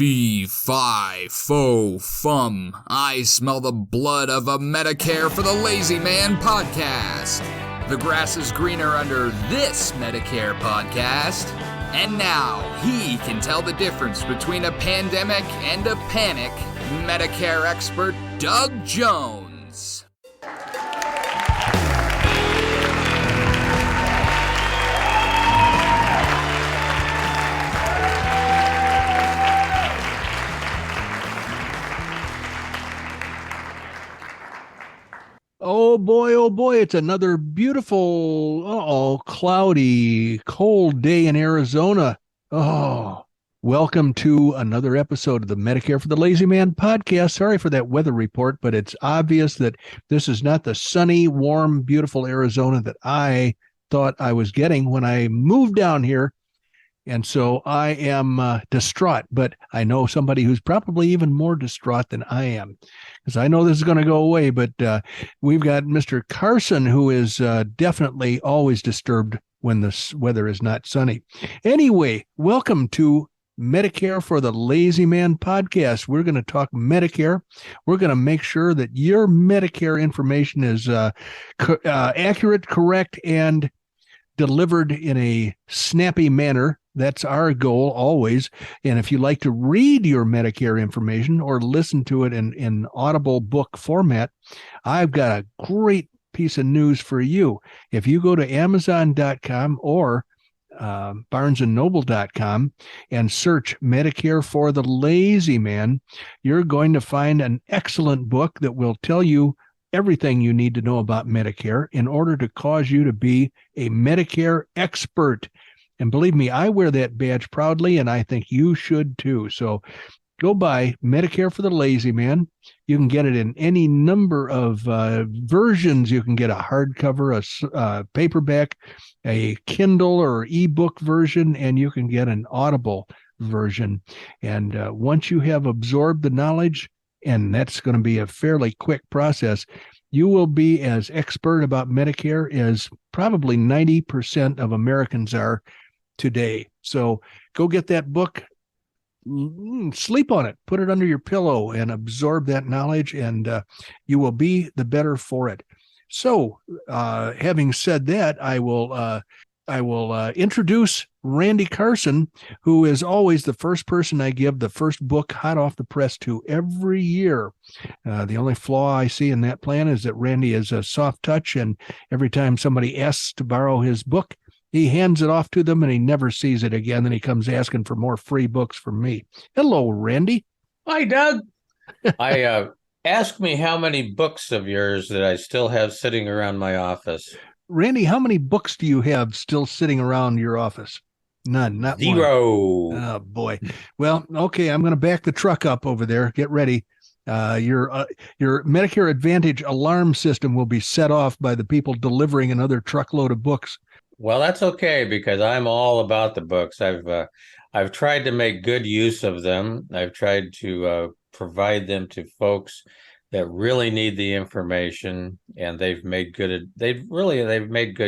Fee, fi, fo, fum. I smell the blood of a Medicare for the Lazy Man podcast. The grass is greener under this Medicare podcast. And now he can tell the difference between a pandemic and a panic. Medicare expert Doug Jones. Oh boy, it's another beautiful, cloudy, cold day in Arizona. Welcome to another episode of the Medicare for the Lazy Man podcast. Sorry for that weather report, but it's obvious that this is not the sunny, warm, beautiful Arizona that I thought I was getting when I moved down here. And so I am distraught, but I know somebody who's probably even more distraught than I am, because I know this is going to go away. But we've got Mr. Carson, who is definitely always disturbed when the weather is not sunny. Anyway, welcome to Medicare for the Lazy Man podcast. We're going to talk Medicare. We're going to make sure that your Medicare information is accurate, correct, and delivered in a snappy manner. That's our goal always. And if you like to read your Medicare information or listen to it in audible book format, I've got a great piece of news for you. If you go to Amazon.com or BarnesandNoble.com and search Medicare for the Lazy Man, you're going to find an excellent book that will tell you everything you need to know about Medicare in order to cause you to be a Medicare expert. And believe me, I wear that badge proudly, and I think you should too. So go buy Medicare for the Lazy Man. You can get it in any number of versions. You can get a hardcover, a paperback, a Kindle or ebook version, and you can get an Audible version. And once you have absorbed the knowledge, and that's going to be a fairly quick process, you will be as expert about Medicare as probably 90% of Americans are today. So go get that book, sleep on it, put it under your pillow, and absorb that knowledge, and you will be the better for it. So having said that, I will introduce Randy Carson, who is always the first person I give the first book hot off the press to every year. The only flaw I see in that plan is that Randy is a soft touch, and every time somebody asks to borrow his book, he hands it off to them and he never sees it again. Then he comes asking for more free books from me. Hello, Randy. Hi, Doug. Ask me how many books of yours that I still have sitting around my office. Randy, how many books do you have still sitting around your office? None, not Zero. one. Oh, boy. Well, okay, I'm going to back the truck up over there. Get ready. Your Medicare Advantage alarm system will be set off by the people delivering another truckload of books. Well, that's okay, because I'm all about the books. I've tried to make good use of them. I've tried to provide them to folks that really need the information, and they've made good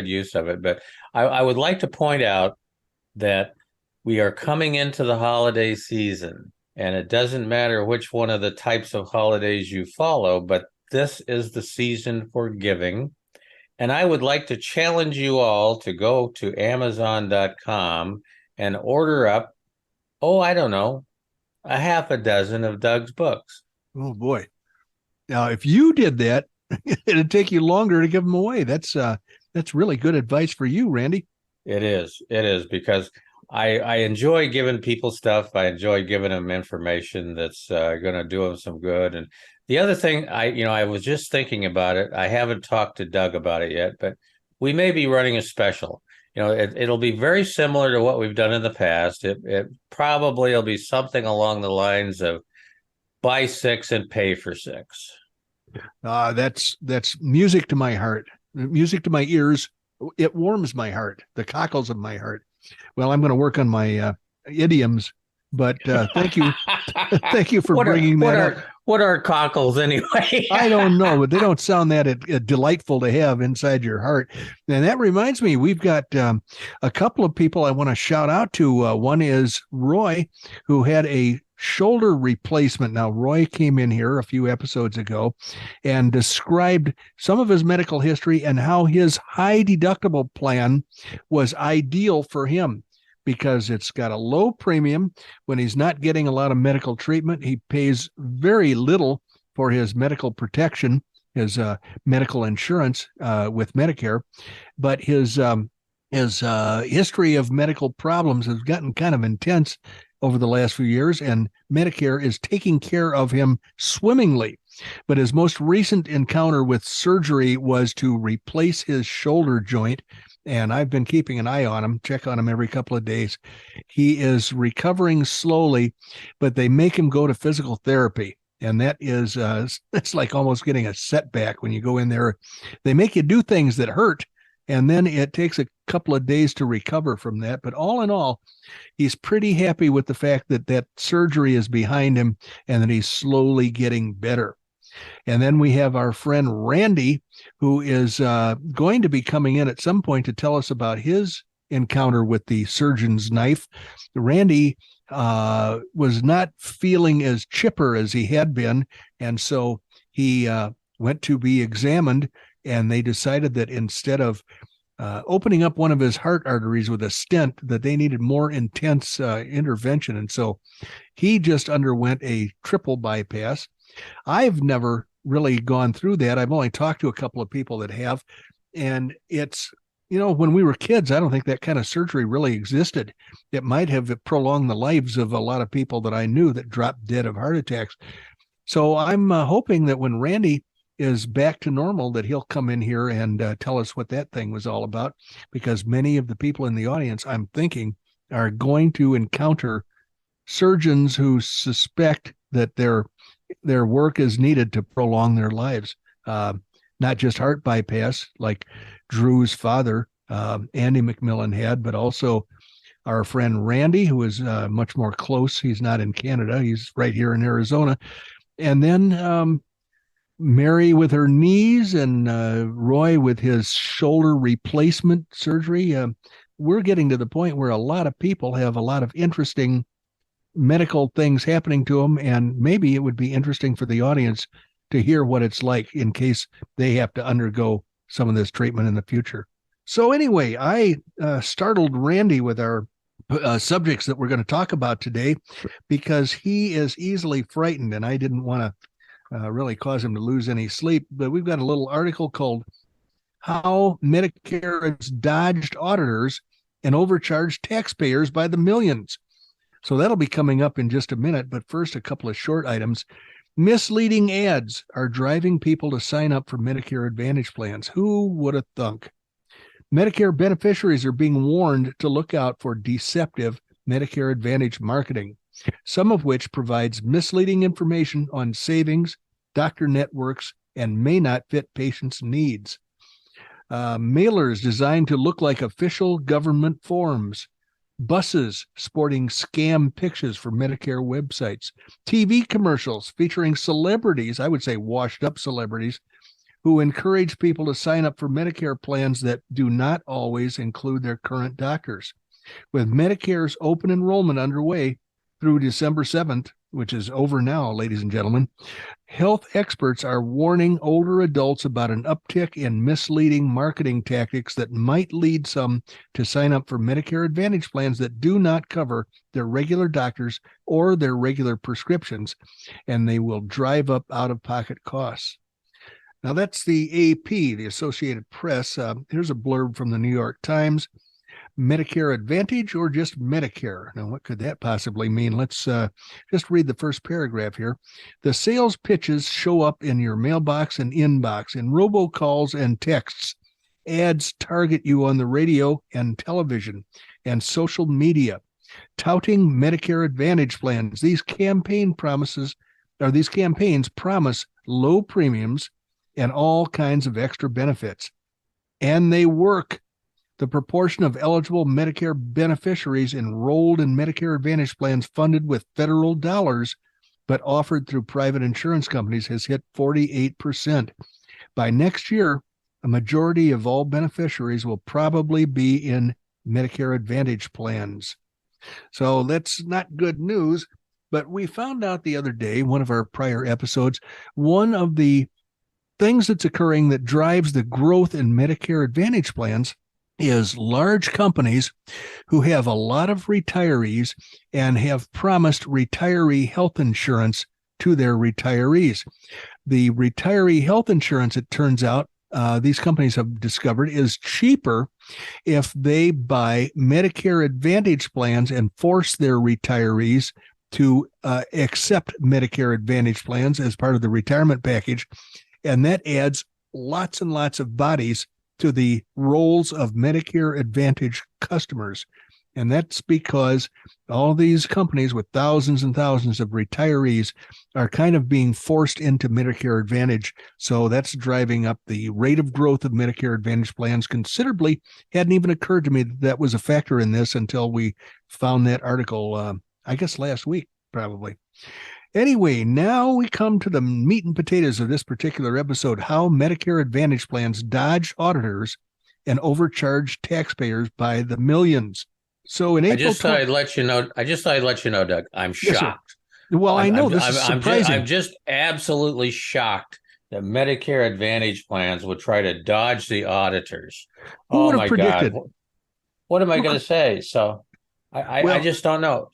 use of it. But I would like to point out that we are coming into the holiday season, and it doesn't matter which one of the types of holidays you follow, but this is the season for giving. And I would like to challenge you all to go to Amazon.com and order up, a half a dozen of Doug's books. Oh, boy. Now, if you did that, it'd take you longer to give them away. That's really good advice for you, Randy. It is, because I enjoy giving people stuff. I enjoy giving them information that's going to do them some good. And the other thing, I was just thinking about it. I haven't talked to Doug about it yet, but we may be running a special. It'll be very similar to what we've done in the past. It probably will be something along the lines of buy 6 and pay for 6. That's music to my heart, music to my ears. It warms my heart, the cockles of my heart. Well, I'm going to work on my idioms, but thank you. Thank you for bringing that up. What are cockles anyway? I don't know, but they don't sound that delightful to have inside your heart. And that reminds me, we've got a couple of people I want to shout out to. One is Roy, who had a shoulder replacement. Now, Roy came in here a few episodes ago and described some of his medical history and how his high deductible plan was ideal for him because it's got a low premium. When he's not getting a lot of medical treatment, he pays very little for his medical protection, his medical insurance with Medicare, but his history of medical problems has gotten kind of intense over the last few years, and Medicare is taking care of him swimmingly. But his most recent encounter with surgery was to replace his shoulder joint, and I've been keeping an eye on him, check on him every couple of days. He is recovering slowly, but they make him go to physical therapy. And that is, it's like almost getting a setback when you go in there. They make you do things that hurt, and then it takes a couple of days to recover from that. But all in all, he's pretty happy with the fact that that surgery is behind him and that he's slowly getting better. And then we have our friend Randy, who is going to be coming in at some point to tell us about his encounter with the surgeon's knife. Randy was not feeling as chipper as he had been, and so he went to be examined, and they decided that instead of opening up one of his heart arteries with a stent, that they needed more intense intervention. And so he just underwent a triple bypass. I've never really gone through that. I've only talked to a couple of people that have. And it's, when we were kids, I don't think that kind of surgery really existed. It might have prolonged the lives of a lot of people that I knew that dropped dead of heart attacks. So I'm hoping that when Randy is back to normal, that he'll come in here and tell us what that thing was all about, because many of the people in the audience, I'm thinking, are going to encounter surgeons who suspect that their work is needed to prolong their lives. Not just heart bypass like Drew's father, Andy McMillan, had, but also our friend Randy, who is much more close. He's not in Canada. He's right here in Arizona. And then Mary with her knees, and Roy with his shoulder replacement surgery. We're getting to the point where a lot of people have a lot of interesting medical things happening to them, and maybe it would be interesting for the audience to hear what it's like in case they have to undergo some of this treatment in the future. So anyway, I startled Randy with our subjects that we're going to talk about today, because he is easily frightened, and I didn't want to really cause him to lose any sleep. But we've got a little article called How Medicare Has Dodged Auditors and Overcharged Taxpayers by the Millions. So that'll be coming up in just a minute. But first, a couple of short items. Misleading ads are driving people to sign up for Medicare Advantage plans. Who would have thunk? Medicare beneficiaries are being warned to look out for deceptive Medicare Advantage marketing, some of which provides misleading information on savings, doctor networks, and may not fit patients' needs. Mailers designed to look like official government forms. Buses sporting scam pictures for Medicare websites. TV commercials featuring celebrities, I would say washed up celebrities, who encourage people to sign up for Medicare plans that do not always include their current doctors. With Medicare's open enrollment underway through December 7th, which is over now, ladies and gentlemen, health experts are warning older adults about an uptick in misleading marketing tactics that might lead some to sign up for Medicare Advantage plans that do not cover their regular doctors or their regular prescriptions, and they will drive up out-of-pocket costs. Now, that's the AP, the Associated Press. Here's a blurb from the New York Times. Medicare Advantage or just Medicare? Now, what could that possibly mean? Let's just read the first paragraph here. The sales pitches show up in your mailbox and inbox, in robocalls and texts. Ads target you on the radio and television and social media, touting Medicare Advantage plans. These campaigns promise low premiums and all kinds of extra benefits. And they work. The proportion of eligible Medicare beneficiaries enrolled in Medicare Advantage plans funded with federal dollars but offered through private insurance companies has hit 48%. By next year, a majority of all beneficiaries will probably be in Medicare Advantage plans. So that's not good news, But we found out the other day, one of our prior episodes, one of the things that's occurring that drives the growth in Medicare Advantage plans is large companies who have a lot of retirees and have promised retiree health insurance to their retirees. The retiree health insurance, it turns out, these companies have discovered, is cheaper if they buy Medicare Advantage plans and force their retirees to accept Medicare Advantage plans as part of the retirement package. And that adds lots and lots of bodies to the rolls of Medicare Advantage customers. And that's because all these companies with thousands and thousands of retirees are kind of being forced into Medicare Advantage. So that's driving up the rate of growth of Medicare Advantage plans considerably. Hadn't even occurred to me that that was a factor in this until we found that article, I guess last week, probably. Anyway, now we come to the meat and potatoes of this particular episode, how Medicare Advantage plans dodge auditors and overcharge taxpayers by the millions. So in April, I just thought I'd let you know, Doug. I'm shocked. Yes, well, I know this is surprising. I'm just absolutely shocked that Medicare Advantage plans would try to dodge the auditors. Who would have predicted? God. What am I going to say? So I just don't know.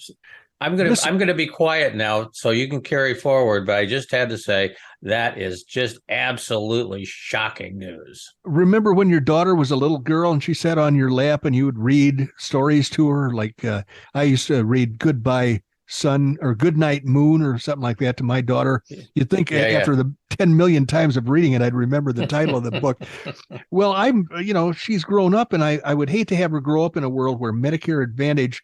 I'm gonna be quiet now, so you can carry forward. But I just had to say that is just absolutely shocking news. Remember when your daughter was a little girl and she sat on your lap and you would read stories to her? Like I used to read Goodbye Sun or Goodnight Moon or something like that to my daughter. You'd think after the 10 million times of reading it, I'd remember the title of the book. Well, she's grown up, and I would hate to have her grow up in a world where Medicare Advantage,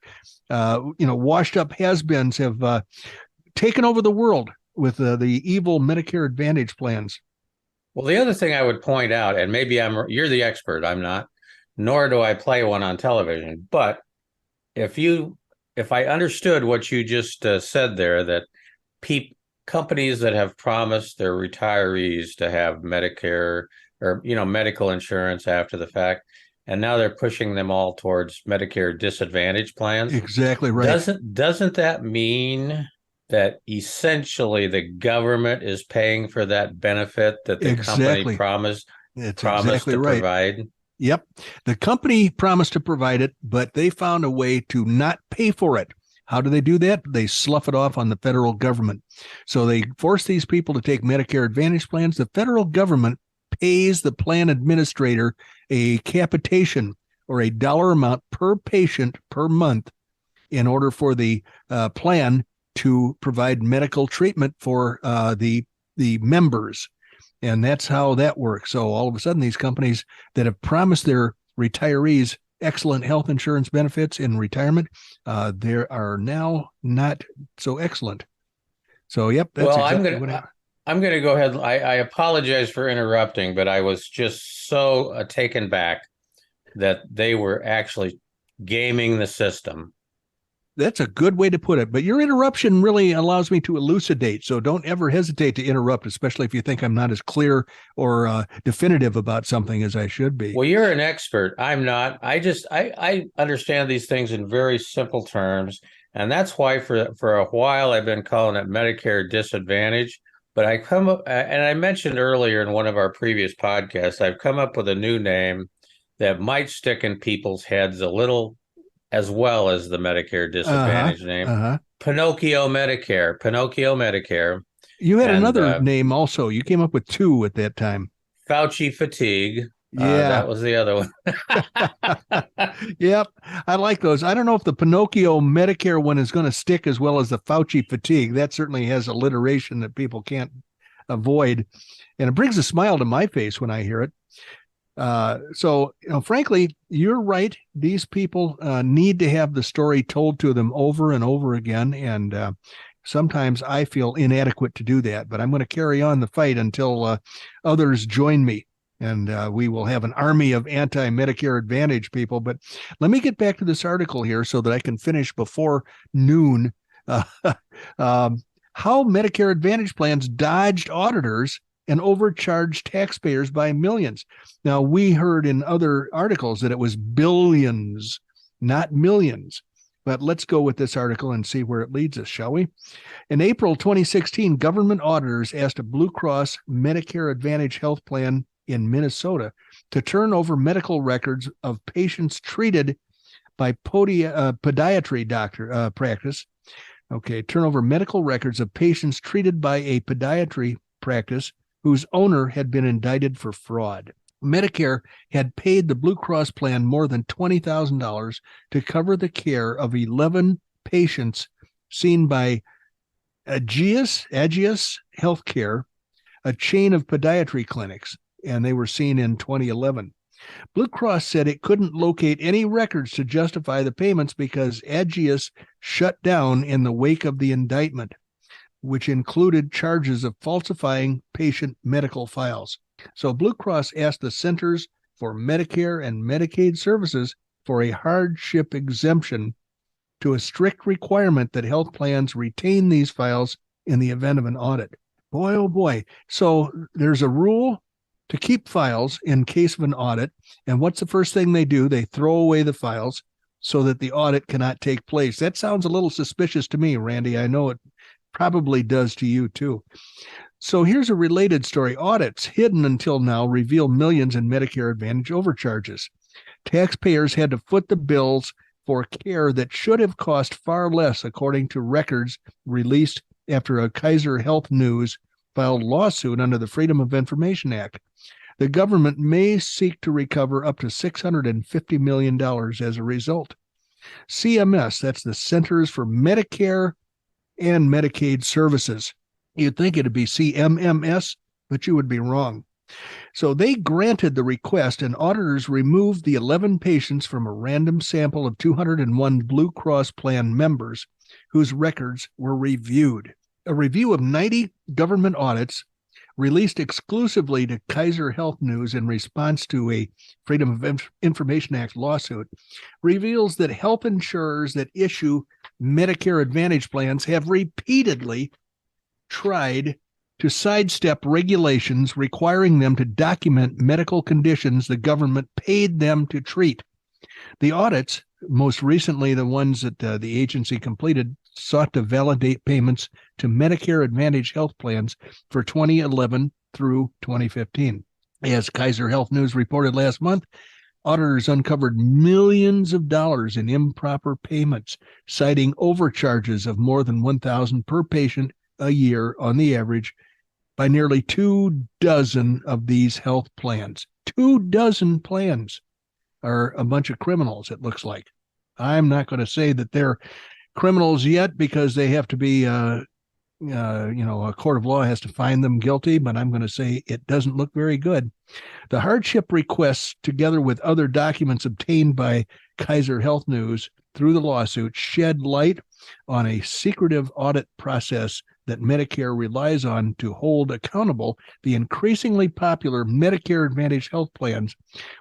washed up has-beens have taken over the world with the evil Medicare Advantage plans. Well, the other thing I would point out, and maybe you're the expert, I'm not, nor do I play one on television, but if I understood what you just said there, that companies that have promised their retirees to have Medicare or, medical insurance after the fact, and now they're pushing them all towards Medicare disadvantage plans. Exactly right. Doesn't that mean that essentially the government is paying for that benefit that the company promised to provide? Yep. The company promised to provide it, but they found a way to not pay for it. How do they do that? They slough it off on the federal government. So they force these people to take Medicare Advantage plans. The federal government pays the plan administrator a capitation or a dollar amount per patient per month in order for the plan to provide medical treatment for the members. And that's how that works. So all of a sudden, these companies that have promised their retirees excellent health insurance benefits in retirement, they are now not so excellent. So, yep. That's I'm going to go ahead. I apologize for interrupting, but I was just so taken back that they were actually gaming the system. That's a good way to put it. But your interruption really allows me to elucidate. So don't ever hesitate to interrupt, especially if you think I'm not as clear or definitive about something as I should be. Well, you're an expert. I'm not. I understand these things in very simple terms. And that's why for a while I've been calling it Medicare disadvantage. But I come up, and I mentioned earlier in one of our previous podcasts, I've come up with a new name that might stick in people's heads a little, as well as the Medicare disadvantage name. Pinocchio Medicare. You had another name also. You came up with two at that time. Fauci fatigue. Yeah. That was the other one. Yep. I like those. I don't know if the Pinocchio Medicare one is going to stick as well as the Fauci fatigue. That certainly has alliteration that people can't avoid. And it brings a smile to my face when I hear it. So, frankly, you're right. These people need to have the story told to them over and over again. And sometimes I feel inadequate to do that. But I'm going to carry on the fight until others join me. And we will have an army of anti-Medicare Advantage people. But let me get back to this article here so that I can finish before noon. How Medicare Advantage plans dodged auditors and overcharged taxpayers by millions. Now, we heard in other articles that it was billions, not millions. But let's go with this article and see where it leads us, shall we? In April 2016, government auditors asked a Blue Cross Medicare Advantage health plan in Minnesota to turn over medical records of patients treated by podiatry doctor practice. Okay, turn over medical records of patients treated by a podiatry practice whose owner had been indicted for fraud. Medicare had paid the Blue Cross plan more than $20,000 to cover the care of 11 patients seen by Aegeus Healthcare, a chain of podiatry clinics, and they were seen in 2011. Blue Cross said it couldn't locate any records to justify the payments because Aegeus shut down in the wake of the indictment, which included charges of falsifying patient medical files. So Blue Cross asked the Centers for Medicare and Medicaid Services for a hardship exemption to a strict requirement that health plans retain these files in the event of an audit. Boy, oh boy. So there's a rule to keep files in case of an audit. And what's the first thing they do? They throw away the files so that the audit cannot take place. That sounds a little suspicious to me, Randy. I know it probably does to you too. So here's a related story. Audits hidden until now reveal millions in Medicare Advantage overcharges. Taxpayers had to foot the bills for care that should have cost far less, according to records released after a Kaiser Health News filed lawsuit under the Freedom of Information Act. The government may seek to recover up to $650 million as a result. CMS, that's the Centers for Medicare and Medicaid Services. You'd think it'd be CMMS, but you would be wrong. So they granted the request, and auditors removed the 11 patients from a random sample of 201 Blue Cross plan members whose records were reviewed. A review of 90 government audits released exclusively to Kaiser Health News in response to a Freedom of Information Act lawsuit reveals that health insurers that issue Medicare Advantage plans have repeatedly tried to sidestep regulations requiring them to document medical conditions the government paid them to treat. The audits, most recently the ones that the agency completed, sought to validate payments to Medicare Advantage health plans for 2011 through 2015. As Kaiser Health News reported last month, auditors uncovered millions of dollars in improper payments, citing overcharges of more than $1,000 per patient a year on the average by nearly 24 of these health plans. 24 plans are a bunch of criminals, it looks like. I'm not going to say that they're criminals yet because they have to be, a court of law has to find them guilty, but I'm going to say it doesn't look very good. The hardship requests, together with other documents obtained by Kaiser Health News through the lawsuit, shed light on a secretive audit process that Medicare relies on to hold accountable the increasingly popular Medicare Advantage health plans,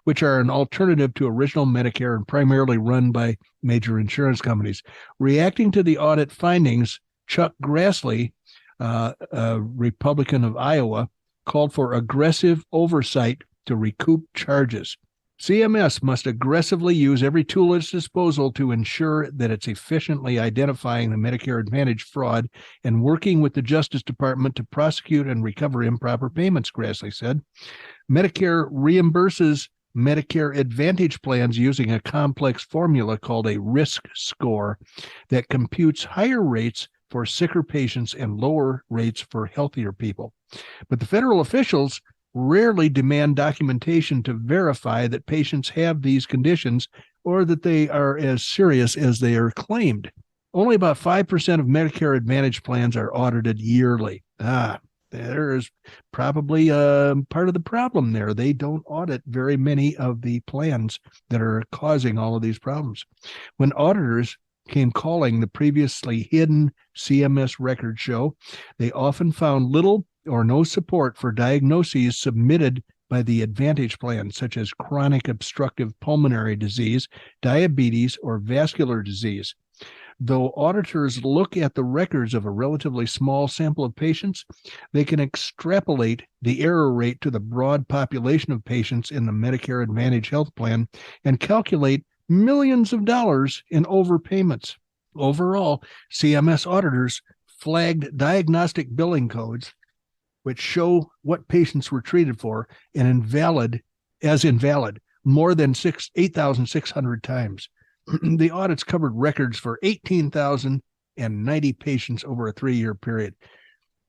which are an alternative to original Medicare and primarily run by major insurance companies. Reacting to the audit findings, Chuck Grassley, a Republican of Iowa, called for aggressive oversight to recoup charges. CMS must aggressively use every tool at its disposal to ensure that it's efficiently identifying the Medicare Advantage fraud and working with the Justice Department to prosecute and recover improper payments, Grassley said. Medicare reimburses Medicare Advantage plans using a complex formula called a risk score that computes higher rates for sicker patients and lower rates for healthier people. But the federal officials rarely demand documentation to verify that patients have these conditions or that they are as serious as they are claimed. Only about 5% of Medicare Advantage plans are audited yearly. There is probably part of the problem there. They don't audit very many of the plans that are causing all of these problems. When auditors came calling the previously hidden CMS records show, they often found little or no support for diagnoses submitted by the Advantage plan, such as chronic obstructive pulmonary disease, diabetes, or vascular disease. Though auditors look at the records of a relatively small sample of patients, they can extrapolate the error rate to the broad population of patients in the Medicare Advantage health plan and calculate millions of dollars in overpayments. Overall, CMS auditors flagged diagnostic billing codes which show what patients were treated for and invalid more than 8,600 times. The audits covered records for 18,090 patients over a 3-year period.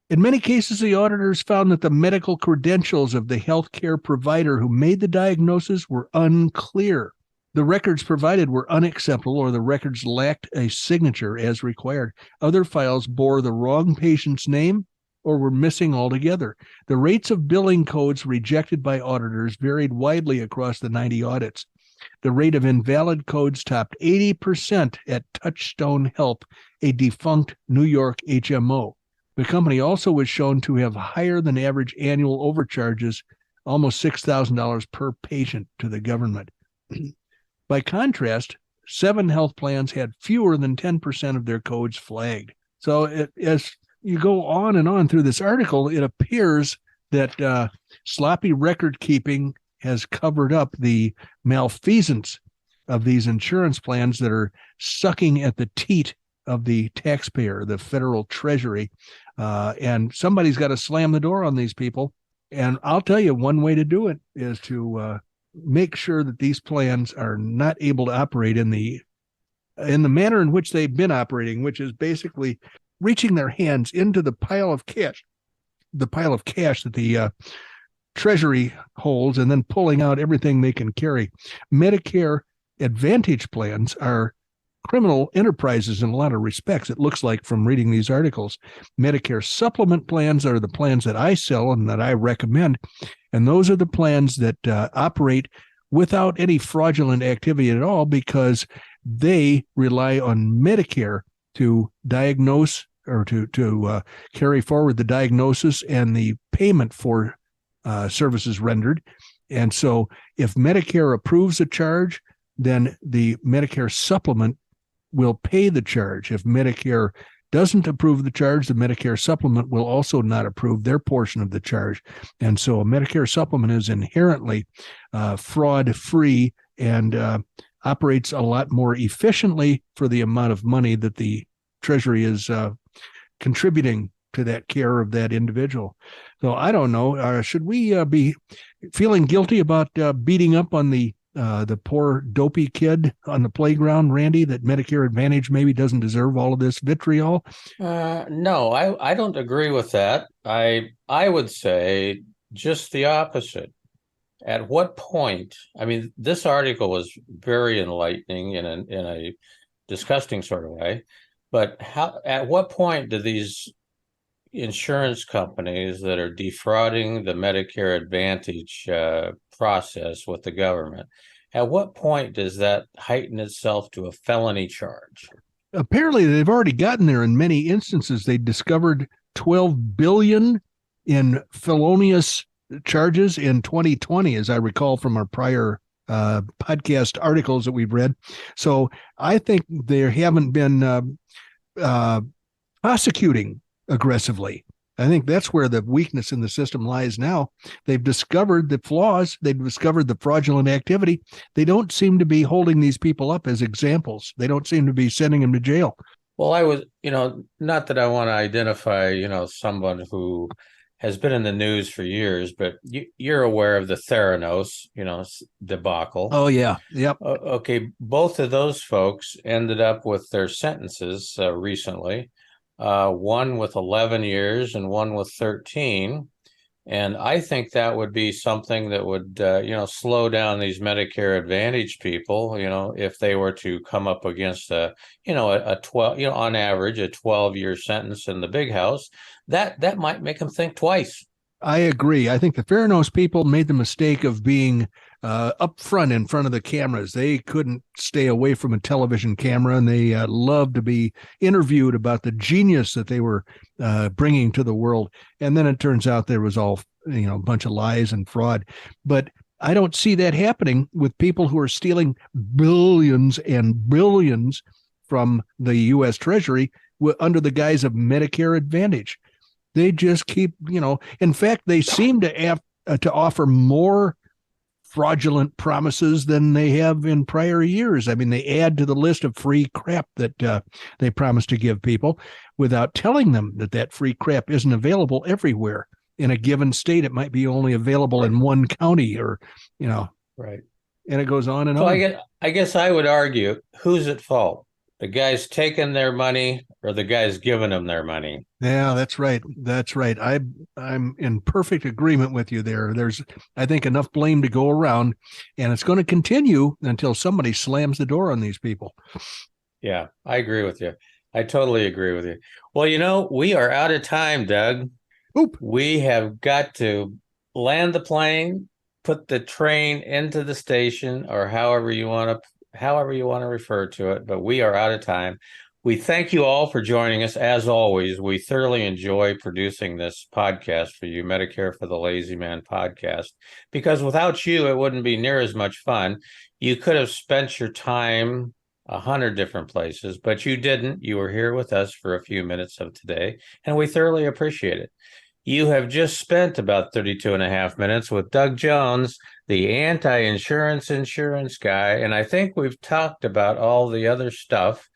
In many cases, the auditors found that the medical credentials of the healthcare provider who made the diagnosis were unclear. The records provided were unacceptable, or the records lacked a signature as required. Other files bore the wrong patient's name or were missing altogether. The rates of billing codes rejected by auditors varied widely across the 90 audits. The rate of invalid codes topped 80% at Touchstone Health, a defunct New York HMO. The company also was shown to have higher than average annual overcharges, almost $6,000 per patient, to the government. By contrast, 7 health plans had fewer than 10% of their codes flagged. So as you go on and on through this article, it appears that sloppy record keeping has covered up the malfeasance of these insurance plans that are sucking at the teat of the taxpayer, the federal treasury. And somebody's got to slam the door on these people. And I'll tell you, one way to do it is to make sure that these plans are not able to operate in the manner in which they've been operating, which is basically reaching their hands into the pile of cash that the Treasury holds, and then pulling out everything they can carry. Medicare Advantage plans are criminal enterprises in a lot of respects, it looks like from reading these articles. Medicare supplement plans are the plans that I sell and that I recommend, and those are the plans that operate without any fraudulent activity at all, because they rely on Medicare to diagnose or to carry forward the diagnosis and the payment for services rendered. And so if Medicare approves a charge, then the Medicare supplement will pay the charge. If Medicare doesn't approve the charge, the Medicare supplement will also not approve their portion of the charge. And so a Medicare supplement is inherently fraud-free and operates a lot more efficiently for the amount of money that the Treasury is contributing to that care of that individual. So I don't know. Should we be feeling guilty about beating up on the poor dopey kid on the playground, Randy, that Medicare Advantage maybe doesn't deserve all of this vitriol? No, I don't agree with that. I would say just the opposite. At what point, I mean, this article was very enlightening in a disgusting sort of way, but at what point do these insurance companies that are defrauding the Medicare Advantage process with the government, at what point does that heighten itself to a felony charge? Apparently, they've already gotten there in many instances. They discovered $12 billion in felonious charges in 2020, as I recall from our prior podcast articles that we've read. So I think they haven't been prosecuting aggressively. I think that's where the weakness in the system lies now. They've discovered the flaws. They've discovered the fraudulent activity. They don't seem to be holding these people up as examples. They don't seem to be sending them to jail. Well, I was, not that I want to identify, someone who has been in the news for years, but you're aware of the Theranos, debacle. Oh, yeah. Yep. Okay. Both of those folks ended up with their sentences recently. One with 11 years and one with 13. And I think that would be something that would, slow down these Medicare Advantage people, if they were to come up against a 12, on average, a 12-year sentence in the big house, that might make them think twice. I agree. I think the Theranos people made the mistake of being up front in front of the cameras. They couldn't stay away from a television camera, and they loved to be interviewed about the genius that they were bringing to the world. And then it turns out there was all, a bunch of lies and fraud. But I don't see that happening with people who are stealing billions and billions from the U.S. Treasury under the guise of Medicare Advantage. They just keep, in fact, they seem to offer more fraudulent promises than they have in prior years. I mean, they add to the list of free crap that they promise to give people without telling them that free crap isn't available everywhere. In a given state, it might be only available in one county, or, right. And it goes on and So on. I guess I would argue, who's at fault? The guy's taking their money or the guy's giving them their money? Yeah, that's right. That's right. I'm in perfect agreement with you there. There's, I think, enough blame to go around, and it's going to continue until somebody slams the door on these people. Yeah, I agree with you. I totally agree with you. Well, we are out of time, Doug. Oop. We have got to land the plane, put the train into the station, or however you want to refer to it, but we are out of time. We thank you all for joining us. As always, we thoroughly enjoy producing this podcast for you, Medicare for the Lazy Man podcast, because without you, it wouldn't be near as much fun. You could have spent your time 100 different places, but you didn't. You were here with us for a few minutes of today, and we thoroughly appreciate it. You have just spent about 32 and a half minutes with Doug Jones, the anti-insurance insurance guy. And I think we've talked about all the other stuff,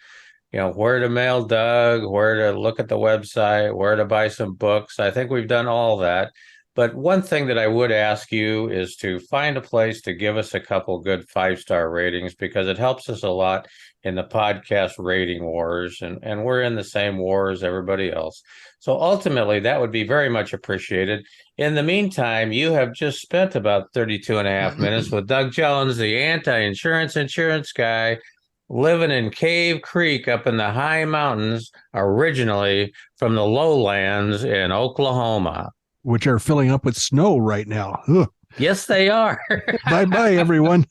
where to mail Doug, where to look at the website, where to buy some books. I think we've done all that. But one thing that I would ask you is to find a place to give us a couple good 5-star ratings, because it helps us a lot in the podcast rating wars, and we're in the same war as everybody else. So ultimately, that would be very much appreciated. In the meantime, you have just spent about 32 and a half minutes with Doug Jones, the anti-insurance insurance guy, living in Cave Creek up in the high mountains, originally from the lowlands in Oklahoma. Which are filling up with snow right now. Ugh. Yes, they are. Bye-bye, everyone.